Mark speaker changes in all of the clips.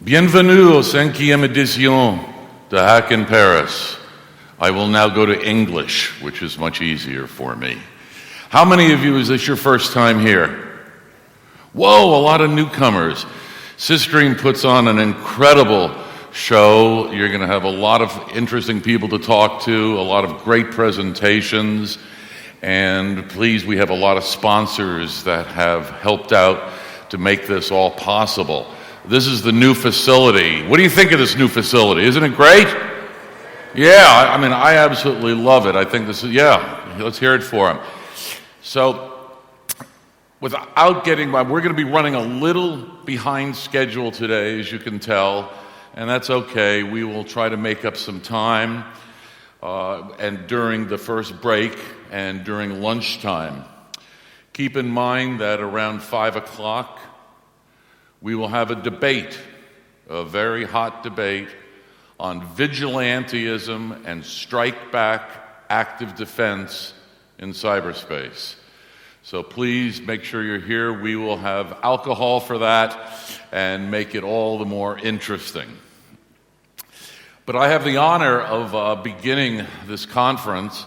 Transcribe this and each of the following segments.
Speaker 1: Bienvenue au 5e édition de Hack in Paris. I will now go to English, which is much easier for me. How many of you, is this your first time here? Whoa, a lot of newcomers. Sistream puts on an incredible show. You're going to have a lot of interesting people to talk to, a lot of great presentations, and please, we have a lot of sponsors that have helped out to make this all possible. This is the new facility. What do you think of this new facility? Isn't it great? Yeah, I absolutely love it. I think this is, let's hear it for him. So, without getting by, we're going to be running a little behind schedule today, as you can tell, and that's okay. We will try to make up some time, and during the first break and during lunchtime. Keep in mind that around 5 o'clock, we will have a debate, a very hot debate, on vigilantism and strike-back active defense in cyberspace. So please make sure you're here. We will have alcohol for that and make it all the more interesting. But I have the honor of beginning this conference,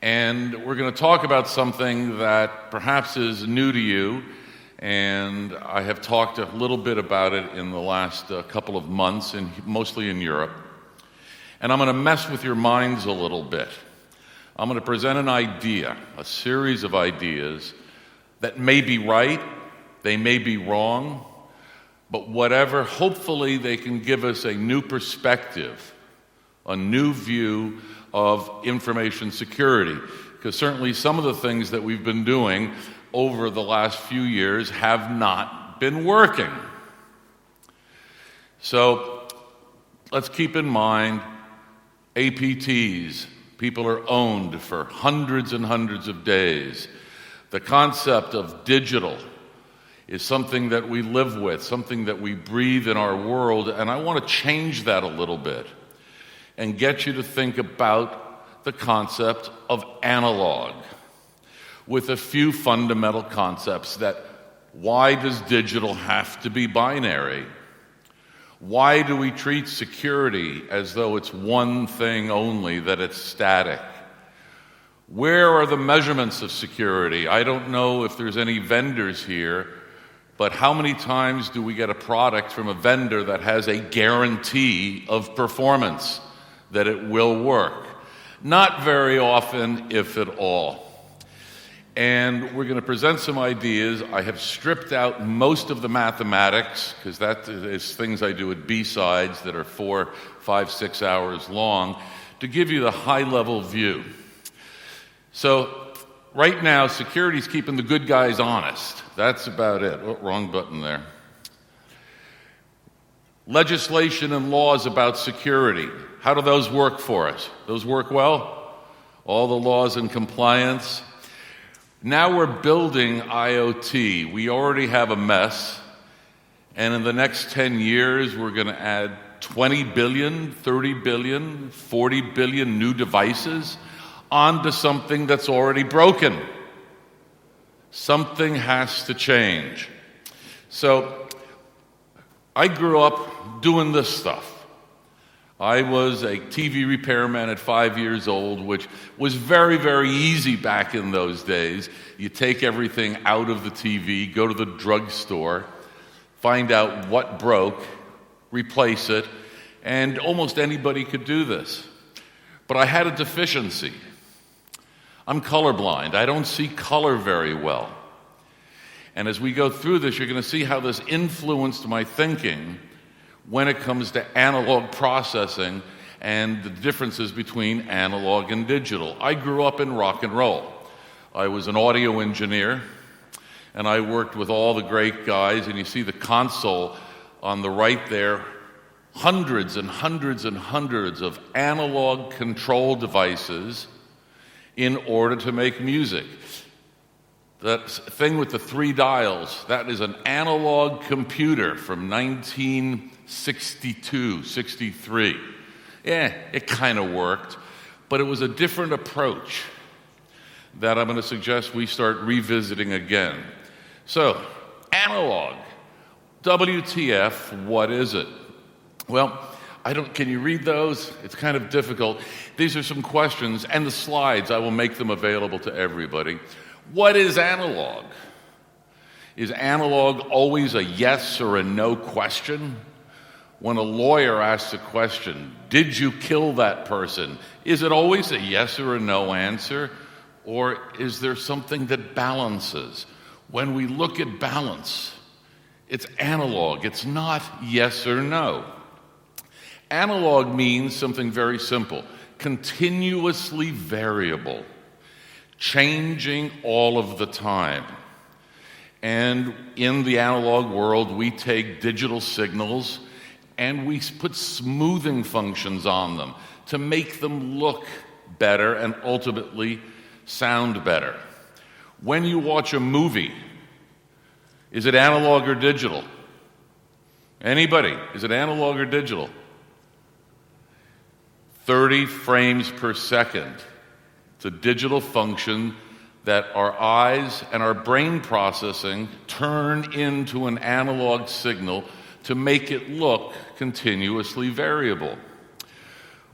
Speaker 1: and we're going to talk about something that perhaps is new to you, and I have talked a little bit about it in the last couple of months, mostly in Europe. And I'm going to mess with your minds a little bit. I'm going to present an idea, a series of ideas that may be right, they may be wrong, but whatever, hopefully they can give us a new perspective, a new view of information security. Because certainly some of the things that we've been doing over the last few years have not been working. So let's keep in mind APTs. People are owned for hundreds and hundreds of days. The concept of digital is something that we live with, something that we breathe in our world, and I want to change that a little bit and get you to think about the concept of analog, with a few fundamental concepts that why does digital have to be binary? Why do we treat security as though it's one thing only, that it's static? Where are the measurements of security? I don't know if there's any vendors here, but how many times do we get a product from a vendor that has a guarantee of performance, that it will work? Not very often, if at all. And we're going to present some ideas. I have stripped out most of the mathematics, because that is things I do at B-sides that are 4, 5, 6 hours long, to give you the high-level view. So right now, security is keeping the good guys honest. That's about it. Oh, wrong button there. Legislation and laws about security. How do those work for us? Those work well? All the laws and compliance. Now we're building IoT. We already have a mess, and in the next 10 years, we're going to add 20 billion, 30 billion, 40 billion new devices onto something that's already broken. Something has to change. So I grew up doing this stuff. I was a TV repairman at 5 years old, which was very, very easy back in those days. You take everything out of the TV, go to the drugstore, find out what broke, replace it, and almost anybody could do this. But I had a deficiency. I'm colorblind. I don't see color very well. And as we go through this, you're going to see how this influenced my thinking when it comes to analog processing and the differences between analog and digital. I grew up in rock and roll. I was an audio engineer, and I worked with all the great guys, and you see the console on the right there, hundreds and hundreds and hundreds of analog control devices in order to make music. That thing with the 3 dials, that is an analog computer from 1962, 63. It kind of worked, but it was a different approach that I'm going to suggest we start revisiting again. So, analog. WTF, what is it? Well, can you read those? It's kind of difficult. These are some questions, and the slides, I will make them available to everybody. What is analog? Is analog always a yes or a no question? When a lawyer asks a question, did you kill that person? Is it always a yes or a no answer? Or is there something that balances? When we look at balance, it's analog. It's not yes or no. Analog means something very simple, continuously variable, changing all of the time. And in the analog world, we take digital signals and we put smoothing functions on them to make them look better and ultimately sound better. When you watch a movie, is it analog or digital? Anybody? Is it analog or digital? 30 frames per second. It's a digital function that our eyes and our brain processing turn into an analog signal to make it look continuously variable.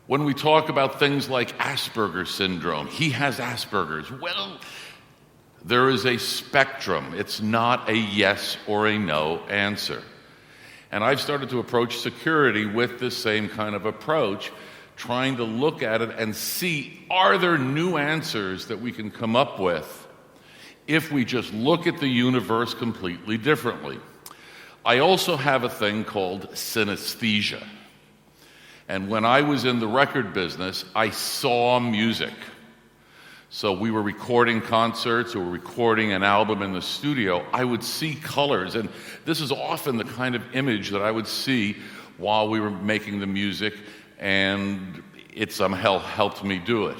Speaker 1: When we talk about things like Asperger's syndrome, he has Asperger's. Well, there is a spectrum. It's not a yes or a no answer. And I've started to approach security with this same kind of approach, trying to look at it and see, are there new answers that we can come up with if we just look at the universe completely differently? I also have a thing called synesthesia. And when I was in the record business, I saw music. So we were recording concerts or recording an album in the studio. I would see colors, and this is often the kind of image that I would see while we were making the music, and it somehow helped me do it.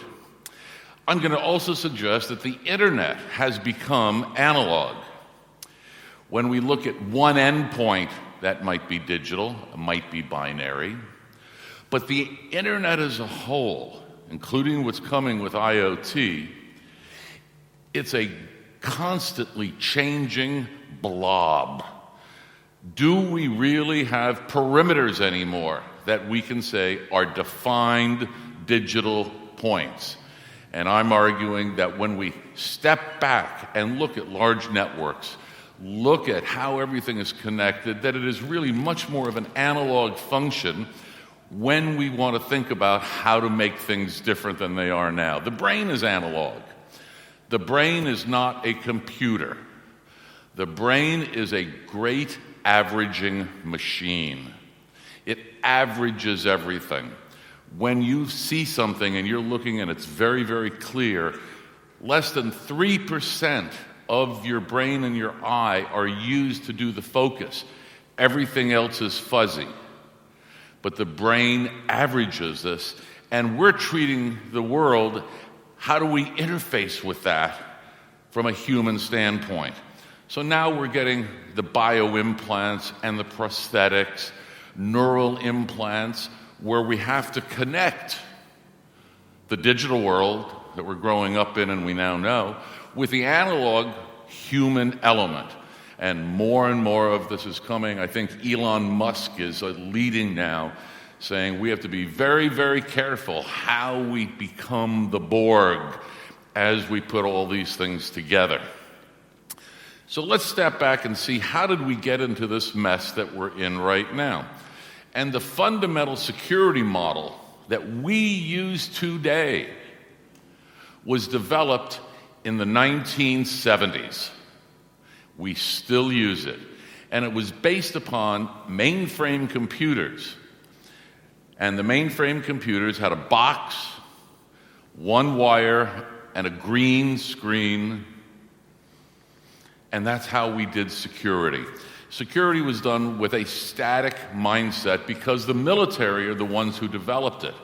Speaker 1: I'm going to also suggest that the internet has become analog. When we look at one endpoint, that might be digital, it might be binary, but the internet as a whole, including what's coming with IoT, it's a constantly changing blob. Do we really have perimeters anymore that we can say are defined digital points? And I'm arguing that when we step back and look at large networks, look at how everything is connected, that it is really much more of an analog function when we want to think about how to make things different than they are now. The brain is analog. The brain is not a computer. The brain is a great averaging machine. It averages everything. When you see something and you're looking and it's very, very clear, less than 3% of your brain and your eye are used to do the focus. Everything else is fuzzy. But the brain averages this, and we're treating the world, how do we interface with that from a human standpoint? So now we're getting the bioimplants and the prosthetics, neural implants, where we have to connect the digital world that we're growing up in and we now know with the analog human element. And more of this is coming. I think Elon Musk is leading now, saying we have to be very, very careful how we become the Borg as we put all these things together. So let's step back and see, how did we get into this mess that we're in right now? And the fundamental security model that we use today was developed in the 1970s. We still use it. And it was based upon mainframe computers. And the mainframe computers had a box, one wire, and a green screen. And that's how we did security. Security was done with a static mindset because the military are the ones who developed it.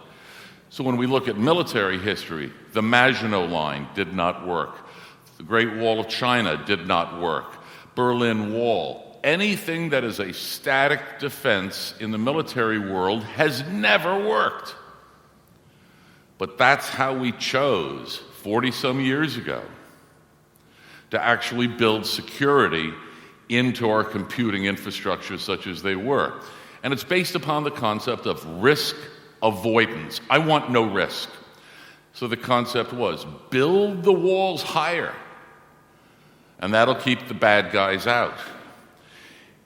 Speaker 1: So when we look at military history, the Maginot Line did not work. The Great Wall of China did not work. Berlin Wall. Anything that is a static defense in the military world has never worked. But that's how we chose 40-some years ago to actually build security into our computing infrastructure such as they were. And it's based upon the concept of risk avoidance. I want no risk. So the concept was build the walls higher, and that'll keep the bad guys out.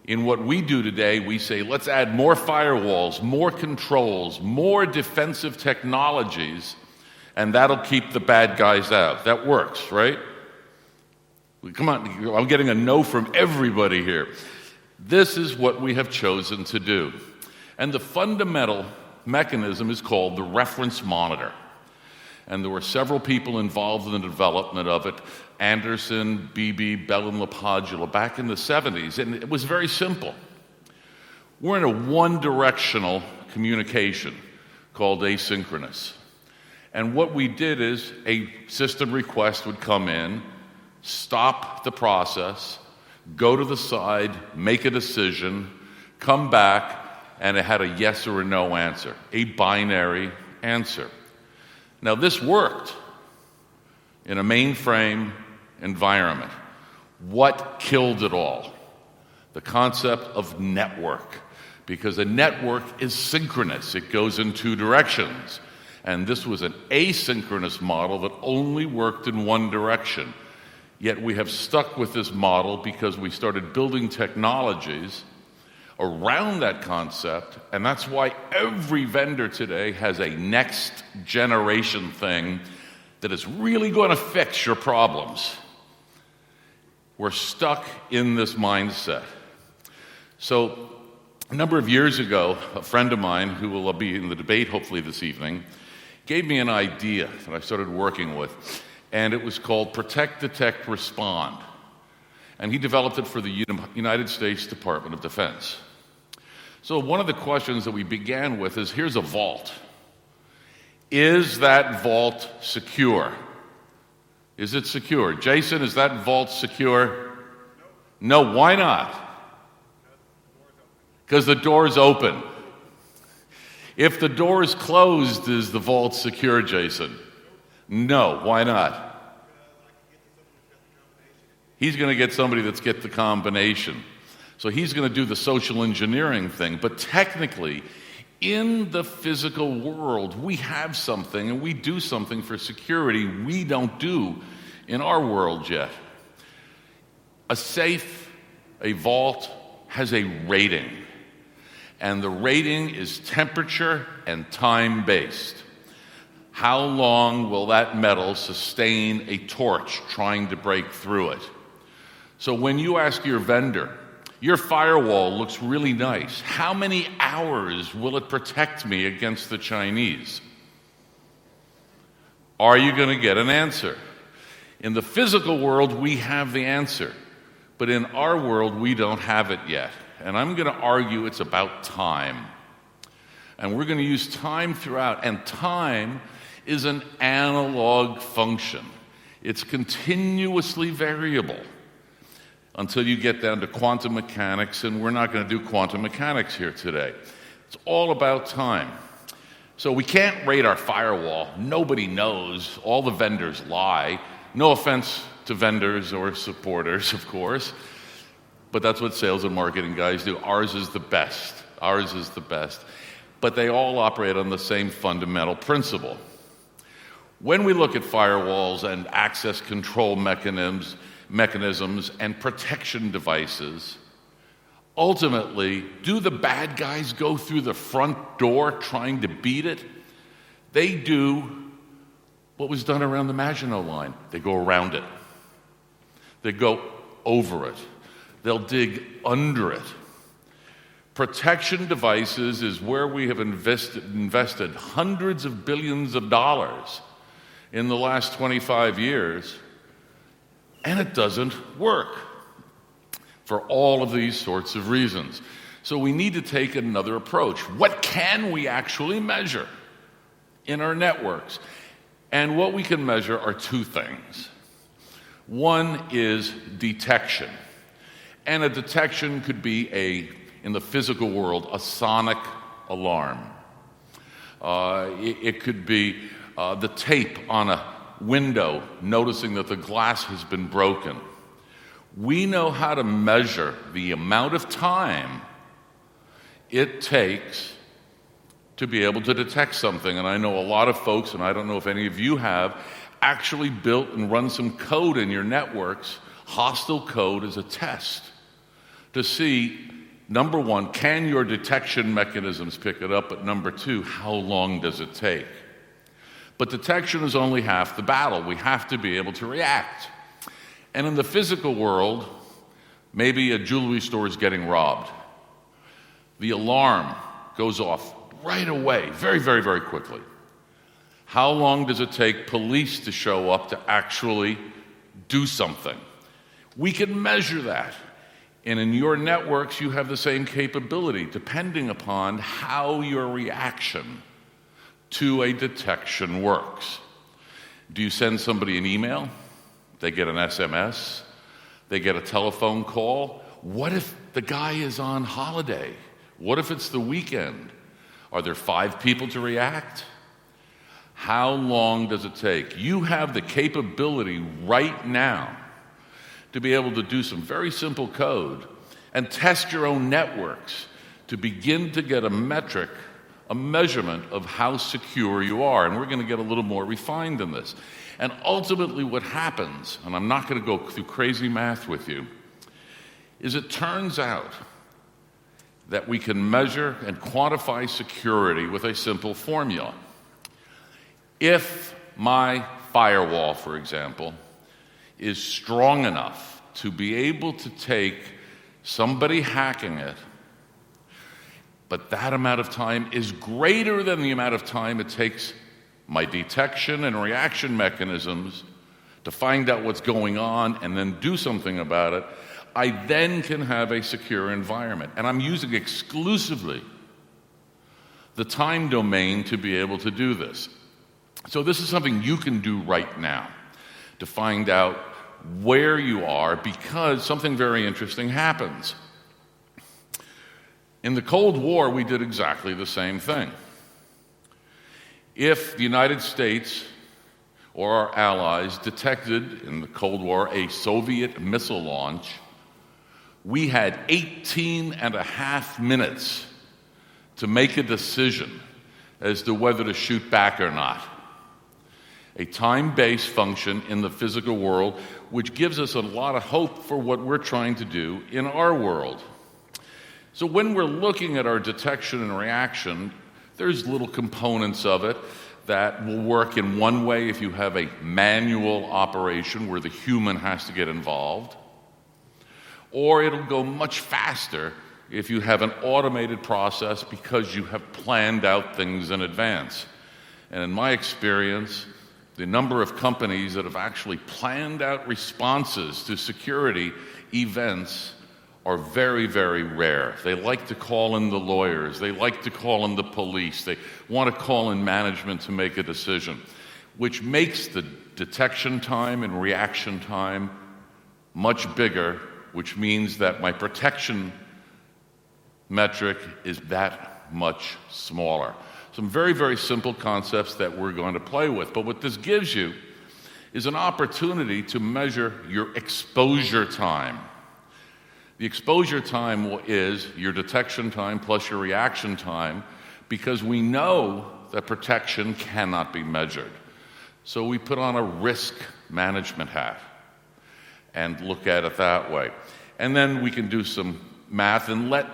Speaker 1: In what we do today, we say, let's add more firewalls, more controls, more defensive technologies, and that'll keep the bad guys out. That works, right? Come on, I'm getting a no from everybody here. This is what we have chosen to do. And the fundamental mechanism is called the reference monitor. And there were several people involved in the development of it, Anderson, Beebe, Bell, and LaPadula, back in the 70s, and it was very simple. We're in a one-directional communication called asynchronous. And what we did is a system request would come in, stop the process, go to the side, make a decision, come back, and it had a yes or a no answer, a binary answer. Now, this worked in a mainframe environment. What killed it all? The concept of network. Because a network is synchronous. It goes in two directions. And this was an asynchronous model that only worked in one direction. Yet we have stuck with this model because we started building technologies around that concept, and that's why every vendor today has a next generation thing that is really going to fix your problems. We're stuck in this mindset. So a number of years ago, a friend of mine, who will be in the debate hopefully this evening, gave me an idea that I started working with, and it was called Protect, Detect, Respond. And he developed it for the United States Department of Defense. So one of the questions that we began with is, here's a vault. Is that vault secure? Is it secure? Jason, is that vault secure? No, why not? Because the door is open. If the door is closed, is the vault secure, Jason? No, why not? He's going to get somebody that's get the combination. So he's going to do the social engineering thing. But technically, in the physical world, we have something and we do something for security we don't do in our world yet. A safe, a vault, has a rating. And the rating is temperature and time-based. How long will that metal sustain a torch trying to break through it? So when you ask your vendor, your firewall looks really nice. How many hours will it protect me against the Chinese? Are you going to get an answer? In the physical world, we have the answer. But in our world, we don't have it yet. And I'm going to argue it's about time. And we're going to use time throughout. And time is an analog function. It's continuously variable until you get down to quantum mechanics, and we're not going to do quantum mechanics here today. It's all about time. So we can't rate our firewall. Nobody knows. All the vendors lie. No offense to vendors or supporters, of course, but that's what sales and marketing guys do. Ours is the best. Ours is the best. But they all operate on the same fundamental principle. When we look at firewalls and access control mechanisms and protection devices, ultimately, do the bad guys go through the front door trying to beat it? They do what was done around the Maginot Line. They go around it. They go over it. They'll dig under it. Protection devices is where we have invested hundreds of billions of dollars in the last 25 years, and it doesn't work for all of these sorts of reasons. So we need to take another approach. What can we actually measure in our networks? And what we can measure are two things. One is detection. And a detection could be, in the physical world, a sonic alarm. It could be the tape on a window noticing that the glass has been broken. We know how to measure the amount of time it takes to be able to detect something. And I know a lot of folks, and I don't know if any of you have, actually built and run some code in your networks, hostile code, as a test to see, number one, can your detection mechanisms pick it up? But number two, how long does it take? But detection is only half the battle. We have to be able to react. And in the physical world, maybe a jewelry store is getting robbed. The alarm goes off right away, very, very, very quickly. How long does it take police to show up to actually do something? We can measure that. And in your networks, you have the same capability, depending upon how your reaction to a detection works. Do you send somebody an email? They get an SMS? They get a telephone call? What if the guy is on holiday? What if it's the weekend? Are there 5 people to react? How long does it take? You have the capability right now to be able to do some very simple code and test your own networks to begin to get a metric, a measurement of how secure you are. And we're going to get a little more refined in this. And ultimately what happens, and I'm not going to go through crazy math with you, is it turns out that we can measure and quantify security with a simple formula. If my firewall, for example, is strong enough to be able to take somebody hacking it, but that amount of time is greater than the amount of time it takes my detection and reaction mechanisms to find out what's going on and then do something about it, I then can have a secure environment. And I'm using exclusively the time domain to be able to do this. So this is something you can do right now to find out where you are, because something very interesting happens. In the Cold War, we did exactly the same thing. If the United States or our allies detected in the Cold War a Soviet missile launch, we had 18 and a half minutes to make a decision as to whether to shoot back or not. A time-based function in the physical world, which gives us a lot of hope for what we're trying to do in our world. So when we're looking at our detection and reaction, there's little components of it that will work in one way if you have a manual operation where the human has to get involved, or it'll go much faster if you have an automated process because you have planned out things in advance. And in my experience, the number of companies that have actually planned out responses to security events are very, very rare. They like to call in the lawyers. They like to call in the police. They want to call in management to make a decision, which makes the detection time and reaction time much bigger, which means that my protection metric is that much smaller. Some very, very simple concepts that we're going to play with. But what this gives you is an opportunity to measure your exposure time. The exposure time is your detection time plus your reaction time, because we know that protection cannot be measured. So we put on a risk management hat and look at it that way. And then we can do some math and let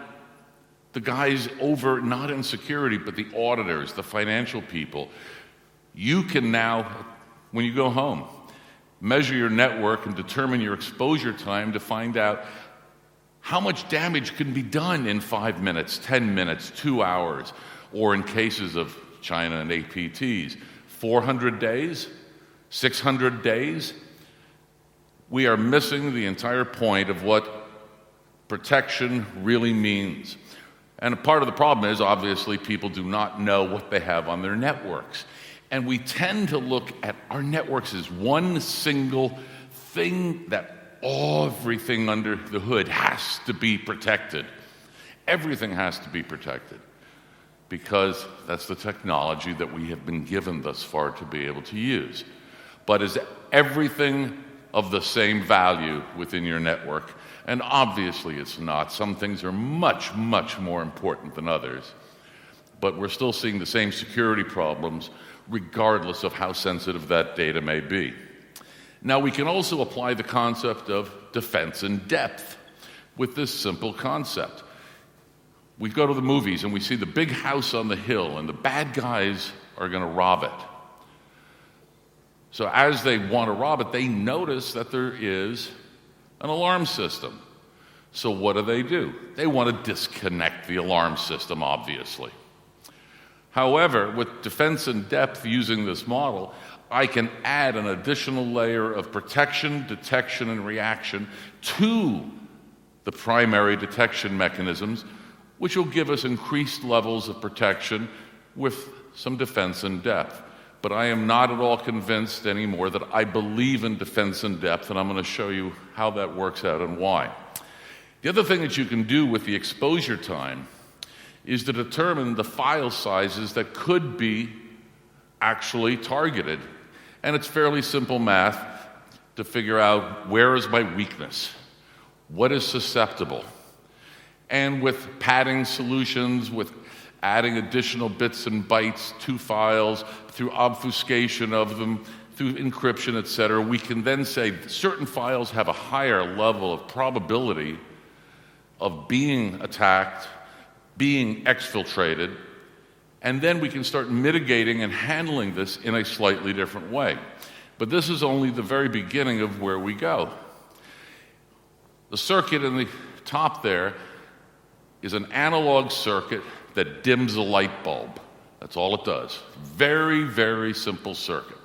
Speaker 1: the guys over, not in security, but the auditors, the financial people, you can now, when you go home, measure your network and determine your exposure time to find out how much damage can be done in 5 minutes, 10 minutes, 2 hours, or in cases of China and APTs, 400 days, 600 days. We are missing the entire point of what protection really means. And a part of the problem is, obviously, people do not know what they have on their networks. And we tend to look at our networks as one single thing that everything under the hood has to be protected. Everything has to be protected because that's the technology that we have been given thus far to be able to use. But is everything of the same value within your network. And obviously it's not. Some things are much, much more important than others. But we're still seeing the same security problems regardless of how sensitive that data may be. Now, we can also apply the concept of defense in depth with this simple concept. We go to the movies and we see the big house on the hill and the bad guys are going to rob it. So as they want to rob it, they notice that there is an alarm system. So what do? They want to disconnect the alarm system, obviously. However, with defense in depth using this model, I can add an additional layer of protection, detection, and reaction to the primary detection mechanisms, which will give us increased levels of protection with some defense in depth. But I am not at all convinced anymore that I believe in defense in depth, and I'm going to show you how that works out and why. The other thing that you can do with the exposure time is to determine the file sizes that could be actually targeted. And it's fairly simple math to figure out where is my weakness, what is susceptible. And with padding solutions, with adding additional bits and bytes to files, through obfuscation of them, through encryption, etc., we can then say certain files have a higher level of probability of being attacked, being exfiltrated, and then we can start mitigating and handling this in a slightly different way. But this is only the very beginning of where we go. The circuit in the top there is an analog circuit that dims a light bulb. That's all it does. Very, very simple circuit.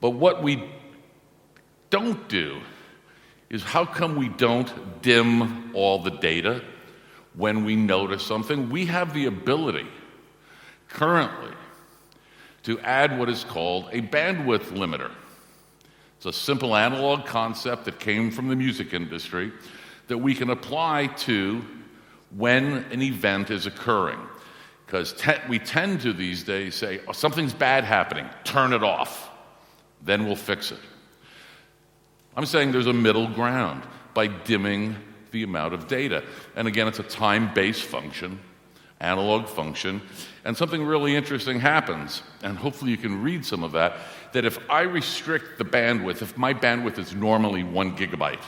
Speaker 1: But what we don't do is how come we don't dim all the data when we notice something? We have the ability currently to add what is called a bandwidth limiter. It's a simple analog concept that came from the music industry that we can apply to when an event is occurring. Because we tend to these days say, oh, something's bad happening, turn it off, then we'll fix it. I'm saying there's a middle ground by dimming the amount of data. And again, it's a time-based function, analog function, and something really interesting happens, and hopefully you can read some of that, that if I restrict the bandwidth, if my bandwidth is normally 1 gigabyte,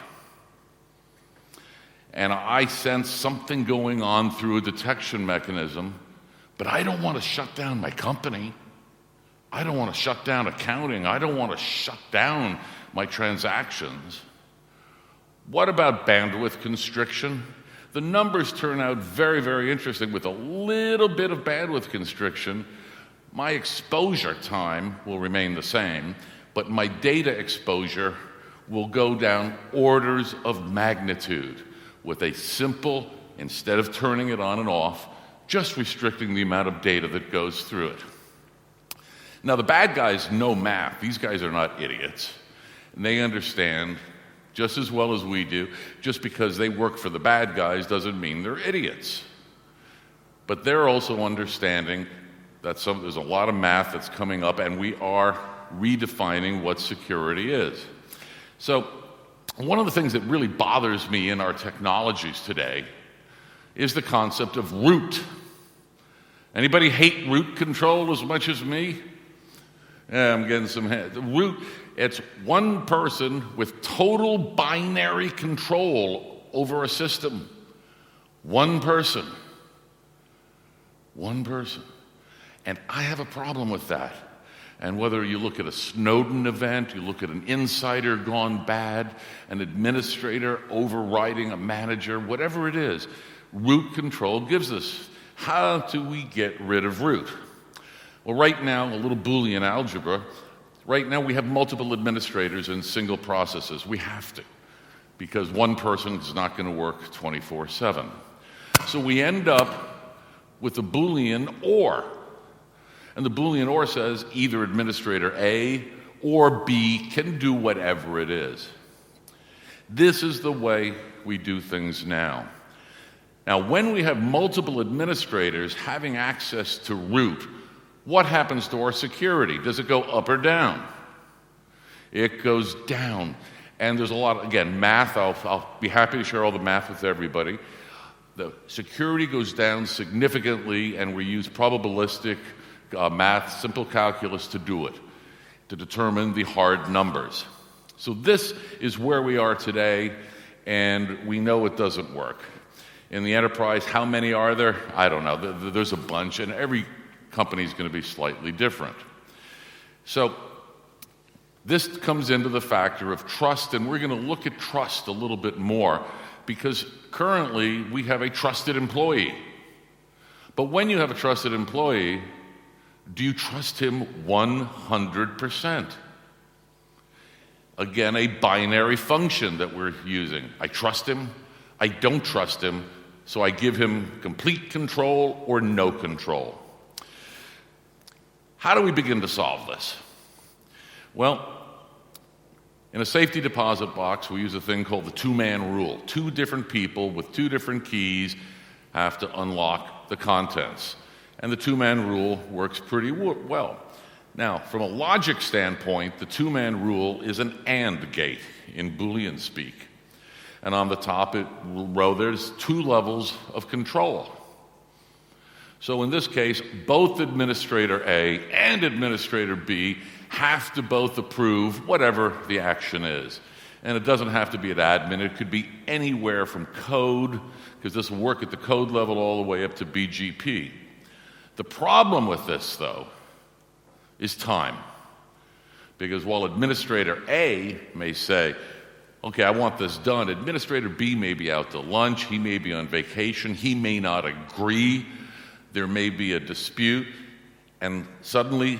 Speaker 1: and I sense something going on through a detection mechanism, but I don't want to shut down my company, I don't want to shut down accounting, I don't want to shut down my transactions. What about bandwidth constriction? The numbers turn out very, very interesting. With a little bit of bandwidth constriction, my exposure time will remain the same, but my data exposure will go down orders of magnitude with a simple, instead of turning it on and off, just restricting the amount of data that goes through it. Now, the bad guys know math. These guys are not idiots. And they understand just as well as we do. Just because they work for the bad guys doesn't mean they're idiots. But they're also understanding that there's a lot of math that's coming up, and we are redefining what security is. So one of the things that really bothers me in our technologies today is the concept of root. Anybody hate root control as much as me? Yeah, I'm getting some hands. Root, it's one person with total binary control over a system. One person. One person. And I have a problem with that. And whether you look at a Snowden event, you look at an insider gone bad, an administrator overriding a manager, whatever it is, root control gives us. How do we get rid of root? Well, right now, a little Boolean algebra, right now we have multiple administrators in single processes. We have to, because one person is not going to work 24/7. So we end up with a Boolean OR. And the Boolean OR says either administrator A or B can do whatever it is. This is the way we do things now. Now, when we have multiple administrators having access to root, what happens to our security? Does it go up or down? It goes down. And there's a lot, again, math. I'll be happy to share all the math with everybody. The security goes down significantly, and we use probabilistic math, simple calculus to do it, to determine the hard numbers. So this is where we are today, and we know it doesn't work. In the enterprise, how many are there? I don't know. There's a bunch, and every company is going to be slightly different. So this comes into the factor of trust, and we're going to look at trust a little bit more, because currently we have a trusted employee. But when you have a trusted employee, do you trust him 100%? Again, a binary function that we're using. I trust him, I don't trust him, so I give him complete control or no control. How do we begin to solve this? Well, in a safety deposit box, we use a thing called the two-man rule. Two different people with two different keys have to unlock the contents. And the two-man rule works pretty well. Now, from a logic standpoint, the two-man rule is an AND gate in Boolean speak. And on the top row, there's two levels of control. So in this case, both Administrator A and Administrator B have to both approve whatever the action is. And it doesn't have to be at admin. It could be anywhere from code, because this will work at the code level all the way up to BGP. The problem with this, though, is time. Because while Administrator A may say, okay, I want this done, Administrator B may be out to lunch, he may be on vacation, he may not agree, there may be a dispute, and suddenly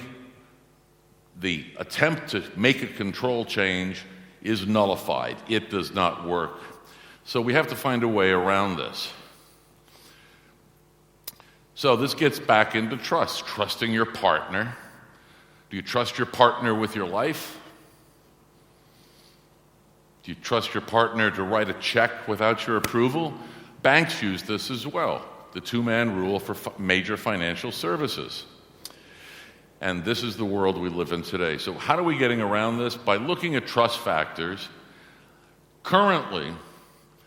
Speaker 1: the attempt to make a control change is nullified. It does not work. So we have to find a way around this. So this gets back into trust, trusting your partner. Do you trust your partner with your life? Do you trust your partner to write a check without your approval? Banks use this as well, the two-man rule for major financial services. And this is the world we live in today. So how are we getting around this? By looking at trust factors. Currently,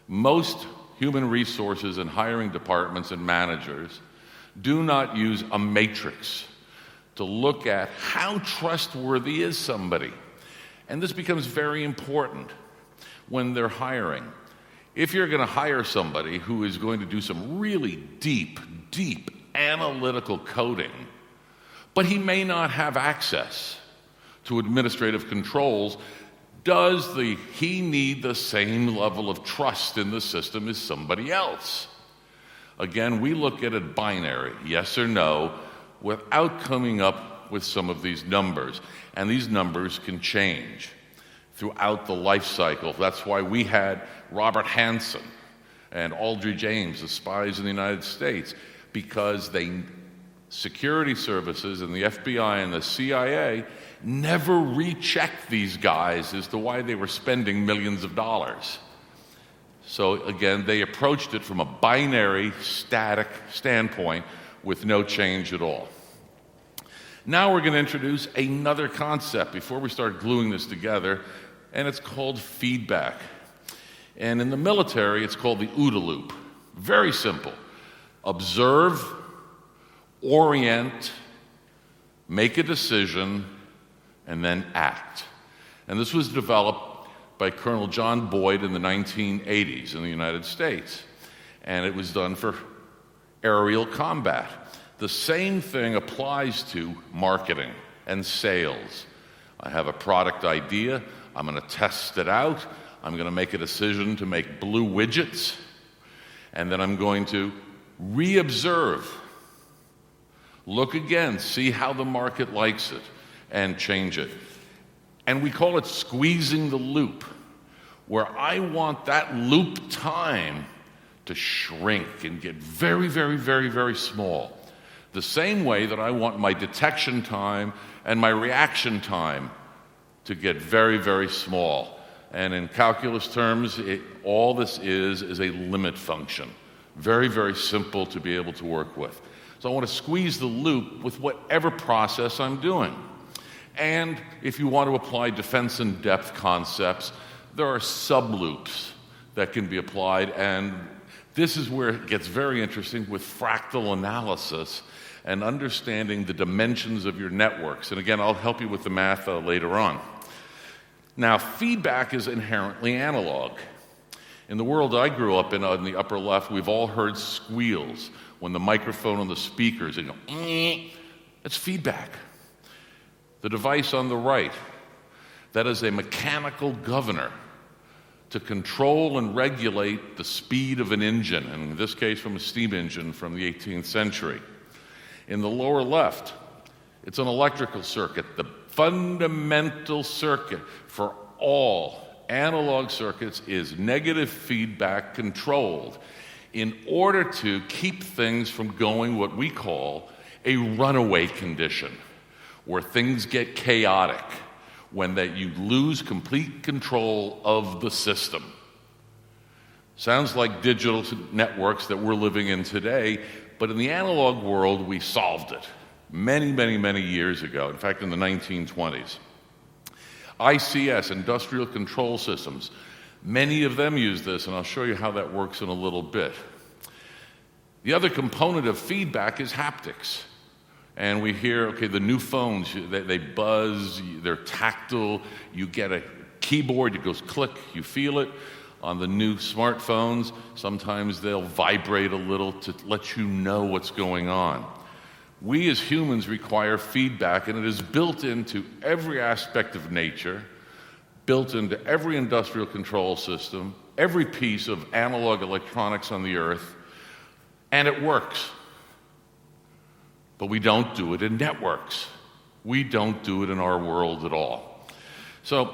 Speaker 1: most human resources and hiring departments and managers do not use a matrix to look at how trustworthy is somebody. And this becomes very important when they're hiring. If you're going to hire somebody who is going to do some really deep analytical coding, but he may not have access to administrative controls, does he need the same level of trust in the system as somebody else? Again, we look at it binary, yes or no, without coming up with some of these numbers. And these numbers can change throughout the life cycle. That's why we had Robert Hansen and Aldrich Ames, the spies in the United States, because security services and the FBI and the CIA never rechecked these guys as to why they were spending millions of dollars. So again, they approached it from a binary, static standpoint with no change at all. Now we're going to introduce another concept before we start gluing this together, and it's called feedback. And in the military, it's called the OODA loop. Very simple. Observe, orient, make a decision, and then act. And this was developed by Colonel John Boyd in the 1980s in the United States. And it was done for aerial combat. The same thing applies to marketing and sales. I have a product idea. I'm going to test it out. I'm going to make a decision to make blue widgets. And then I'm going to re-observe. Look again, see how the market likes it, and change it. And we call it squeezing the loop, where I want that loop time to shrink and get very, very, very, very small. The same way that I want my detection time and my reaction time to get very, very small. And in calculus terms, all this is a limit function. Very, very simple to be able to work with. So I want to squeeze the loop with whatever process I'm doing. And if you want to apply defense in depth concepts, there are subloops that can be applied, and this is where it gets very interesting with fractal analysis and understanding the dimensions of your networks. And again, I'll help you with the math later on. Now, feedback is inherently analog. In the world I grew up in, on the upper left, we've all heard squeals when the microphone and the speakers, they go, that's feedback. The device on the right, that is a mechanical governor to control and regulate the speed of an engine, and in this case from a steam engine from the 18th century. In the lower left, it's an electrical circuit. The fundamental circuit for all analog circuits is negative feedback controlled in order to keep things from going what we call a runaway condition, where things get chaotic, when you lose complete control of the system. Sounds like digital networks that we're living in today, but in the analog world, we solved it many, many, many years ago, in fact, in the 1920s. ICS, industrial control systems, many of them use this, and I'll show you how that works in a little bit. The other component of feedback is haptics. And we hear, okay, the new phones, they buzz, they're tactile, you get a keyboard, it goes click, you feel it. On the new smartphones, sometimes they'll vibrate a little to let you know what's going on. We as humans require feedback, and it is built into every aspect of nature, built into every industrial control system, every piece of analog electronics on the earth, and it works. But we don't do it in networks. We don't do it in our world at all. So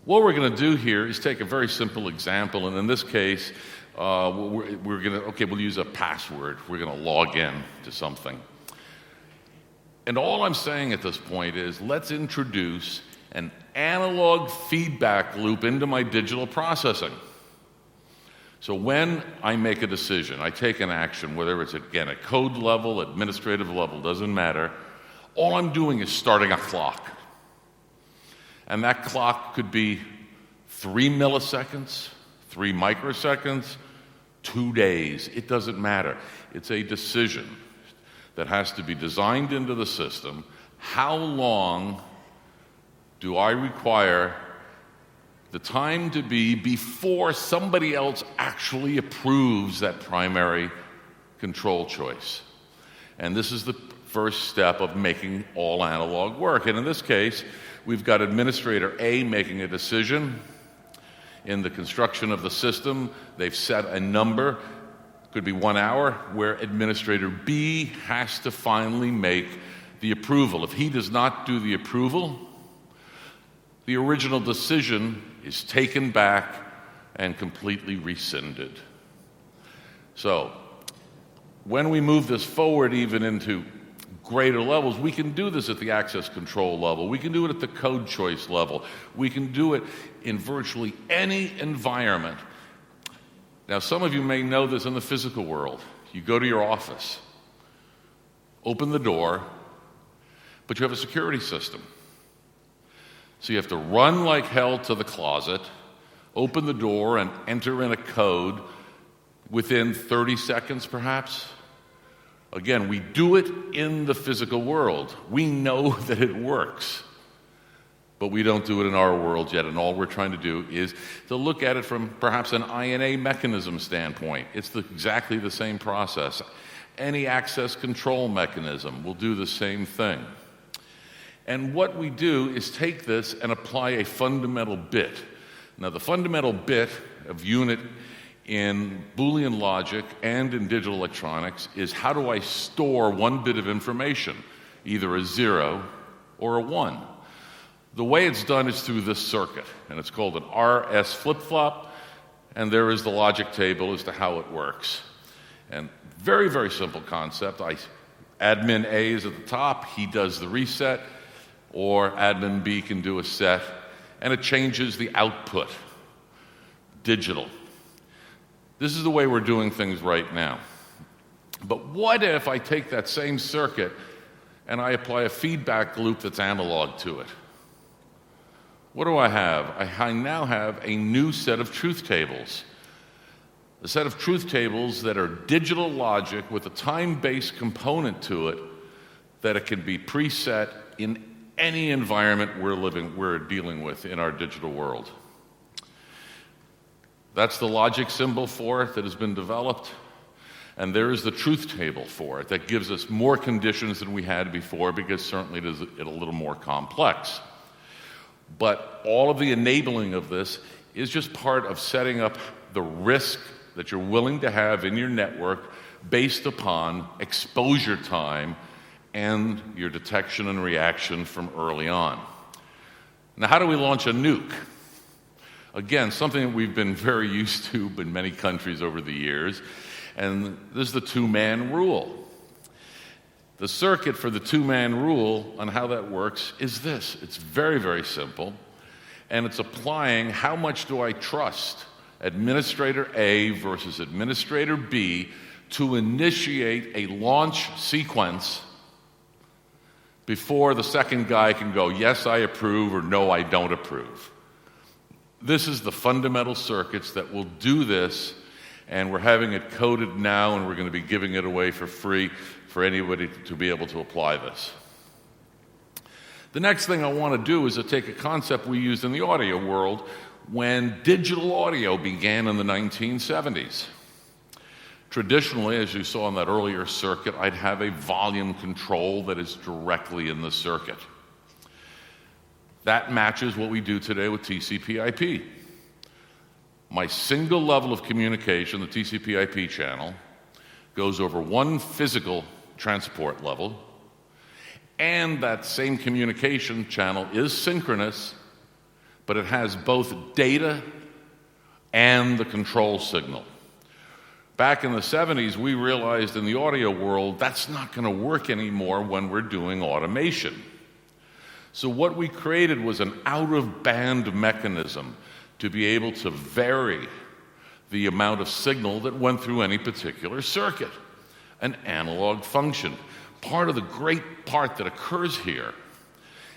Speaker 1: what we're going to do here is take a very simple example, and in this case, we'll use a password. We're going to log in to something. And all I'm saying at this point is, let's introduce an analog feedback loop into my digital processing. So when I make a decision, I take an action, whether it's, again, at code level, administrative level, doesn't matter, all I'm doing is starting a clock. And that clock could be 3 milliseconds, 3 microseconds, 2 days. It doesn't matter. It's a decision that has to be designed into the system. How long do I require the time to be before somebody else actually approves that primary control choice? And this is the first step of making all analog work. And in this case, we've got administrator A making a decision. In the construction of the system, they've set a number, could be 1 hour, where administrator B has to finally make the approval. If he does not do the approval, the original decision is taken back and completely rescinded. So, when we move this forward even into greater levels, we can do this at the access control level. We can do it at the code choice level. We can do it in virtually any environment. Now, some of you may know this in the physical world. You go to your office, open the door, but you have a security system. So you have to run like hell to the closet, open the door, and enter in a code within 30 seconds, perhaps. Again, we do it in the physical world. We know that it works, but we don't do it in our world yet, and all we're trying to do is to look at it from perhaps an INA mechanism standpoint. It's exactly the same process. Any access control mechanism will do the same thing. And what we do is take this and apply a fundamental bit. Now, the fundamental bit of unit in Boolean logic and in digital electronics is, how do I store one bit of information, either a 0 or a 1? The way it's done is through this circuit, and it's called an RS flip-flop, and there is the logic table as to how it works. And very, very simple concept. Admin A is at the top, he does the reset, or admin B can do a set, and it changes the output, digital. This is the way we're doing things right now. But what if I take that same circuit and I apply a feedback loop that's analog to it. What do I have? I now have a new set of truth tables. A set of truth tables that are digital logic with a time-based component to it that it can be preset in any environment we're dealing with in our digital world. That's the logic symbol for it that has been developed, and there is the truth table for it that gives us more conditions than we had before, because certainly it is a little more complex. But all of the enabling of this is just part of setting up the risk that you're willing to have in your network based upon exposure time and your detection and reaction from early on. Now, how do we launch a nuke? Again, something that we've been very used to in many countries over the years, and this is the two-man rule. The circuit for the two-man rule on how that works is this. It's very, very simple, and it's applying how much do I trust Administrator A versus Administrator B to initiate a launch sequence before the second guy can go, yes, I approve, or no, I don't approve. This is the fundamental circuits that will do this, and we're having it coded now, and we're going to be giving it away for free for anybody to be able to apply this. The next thing I want to do is to take a concept we used in the audio world when digital audio began in the 1970s. Traditionally, as you saw in that earlier circuit, I'd have a volume control that is directly in the circuit. That matches what we do today with TCP/IP. My single level of communication, the TCP/IP channel, goes over one physical transport level, and that same communication channel is synchronous, but it has both data and the control signal. Back in the 70s, we realized in the audio world that's not going to work anymore when we're doing automation. So what we created was an out-of-band mechanism to be able to vary the amount of signal that went through any particular circuit, an analog function. Part of the great part that occurs here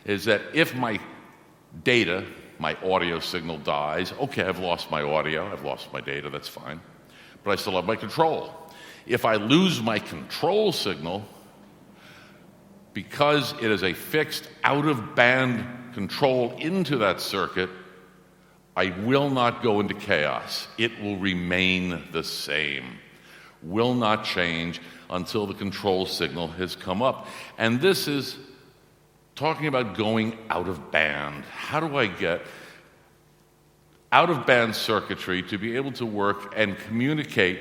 Speaker 1: is that if my data, my audio signal dies, okay, I've lost my audio, I've lost my data, that's fine, but I still have my control. If I lose my control signal, because it is a fixed out-of-band control into that circuit, I will not go into chaos. It will remain the same, will not change until the control signal has come up. And this is talking about going out of band. How do I get out-of-band circuitry to be able to work and communicate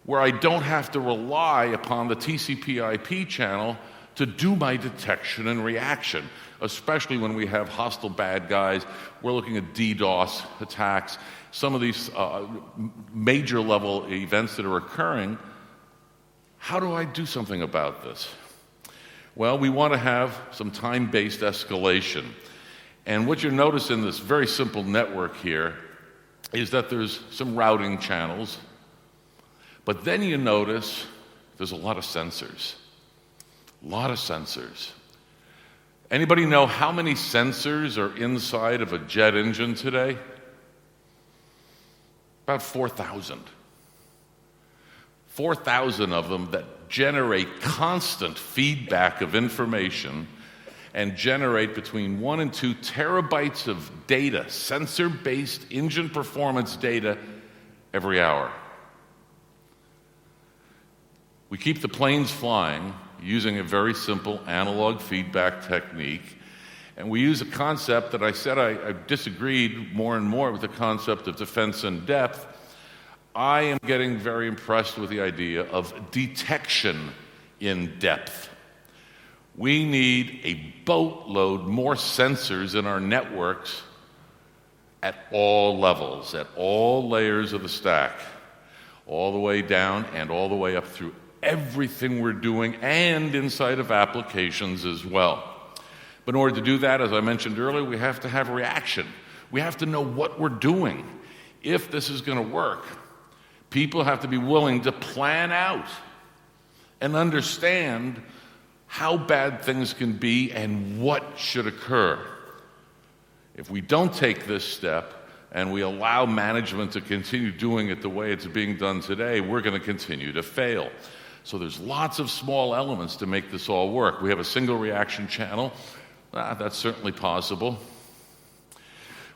Speaker 1: where I don't have to rely upon the TCP/IP channel to do my detection and reaction, especially when we have hostile bad guys. We're looking at DDoS attacks, some of these major level events that are occurring. How do I do something about this? Well, we want to have some time-based escalation. And what you notice in this very simple network here is that there's some routing channels, but then you notice there's a lot of sensors. A lot of sensors. Anybody know how many sensors are inside of a jet engine today? About 4,000. 4,000 of them that generate constant feedback of information and generate between 1 and 2 terabytes of data, sensor-based engine performance data, every hour. We keep the planes flying using a very simple analog feedback technique, and we use a concept that I said I disagreed more and more with the concept of defense in depth. I am getting very impressed with the idea of detection in depth. We need a boatload more sensors in our networks at all levels, at all layers of the stack, all the way down and all the way up through everything we're doing and inside of applications as well. But in order to do that, as I mentioned earlier, we have to have reaction. We have to know what we're doing. If this is going to work, people have to be willing to plan out and understand how bad things can be and what should occur. If we don't take this step and we allow management to continue doing it the way it's being done today, we're going to continue to fail. So there's lots of small elements to make this all work. We have a single reaction channel. That's certainly possible.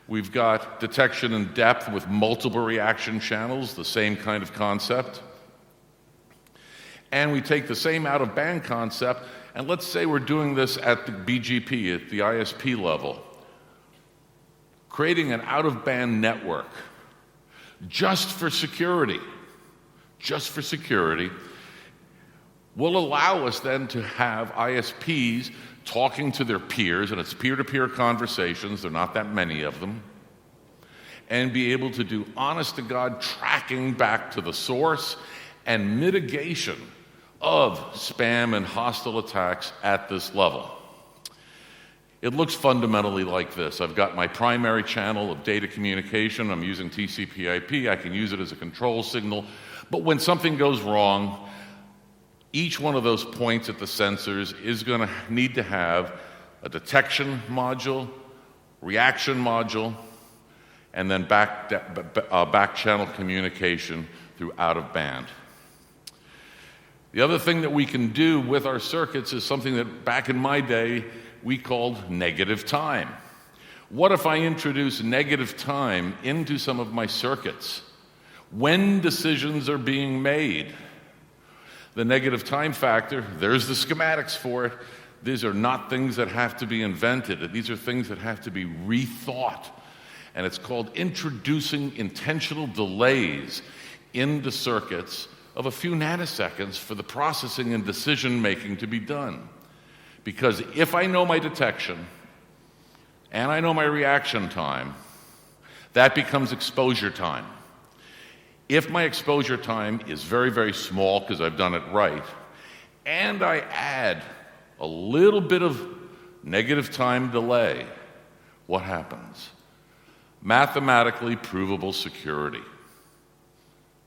Speaker 1: We've got detection in depth with multiple reaction channels, the same kind of concept. And we take the same out-of-band concept, and let's say we're doing this at the BGP, at the ISP level, creating an out-of-band network just for security, will allow us then to have ISPs talking to their peers, and it's peer-to-peer conversations, there are not that many of them, and be able to do honest-to-God tracking back to the source and mitigation of spam and hostile attacks at this level. It looks fundamentally like this. I've got my primary channel of data communication. I'm using TCP/IP. I can use it as a control signal. But when something goes wrong, each one of those points at the sensors is going to need to have a detection module, reaction module, and then back channel communication through out-of-band. The other thing that we can do with our circuits is something that back in my day we called negative time. What if I introduce negative time into some of my circuits when decisions are being made? The negative time factor, there's the schematics for it. These are not things that have to be invented. These are things that have to be rethought. And it's called introducing intentional delays into circuits of a few nanoseconds for the processing and decision-making to be done. Because if I know my detection and I know my reaction time, that becomes exposure time. If my exposure time is very, very small because I've done it right, and I add a little bit of negative time delay, what happens? Mathematically provable security.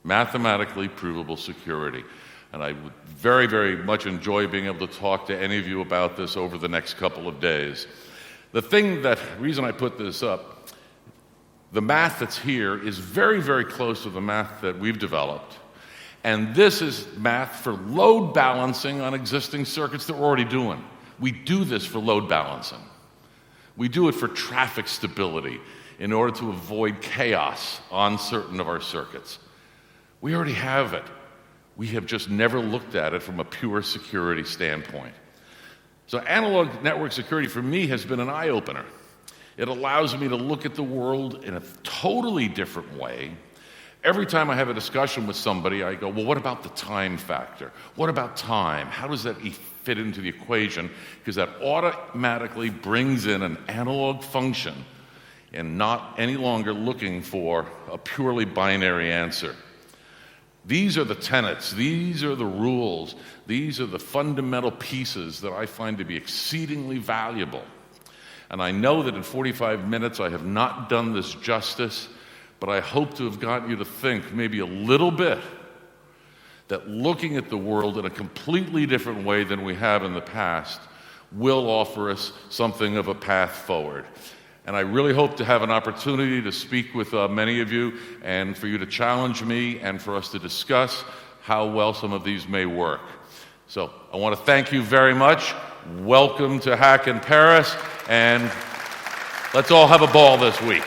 Speaker 1: Mathematically provable security. And I would very, very much enjoy being able to talk to any of you about this over the next couple of days. The reason I put this up, the math that's here is very, very close to the math that we've developed. And this is math for load balancing on existing circuits that we're already doing. We do this for load balancing. We do it for traffic stability in order to avoid chaos on certain of our circuits. We already have it. We have just never looked at it from a pure security standpoint. So analog network security for me has been an eye-opener. It allows me to look at the world in a totally different way. Every time I have a discussion with somebody, I go, well, what about the time factor? What about time? How does that fit into the equation? Because that automatically brings in an analog function and not any longer looking for a purely binary answer. These are the tenets, these are the rules, these are the fundamental pieces that I find to be exceedingly valuable. And I know that in 45 minutes I have not done this justice, but I hope to have gotten you to think maybe a little bit that looking at the world in a completely different way than we have in the past will offer us something of a path forward. And I really hope to have an opportunity to speak with many of you and for you to challenge me and for us to discuss how well some of these may work. So I want to thank you very much. Welcome to Hack in Paris, and let's all have a ball this week.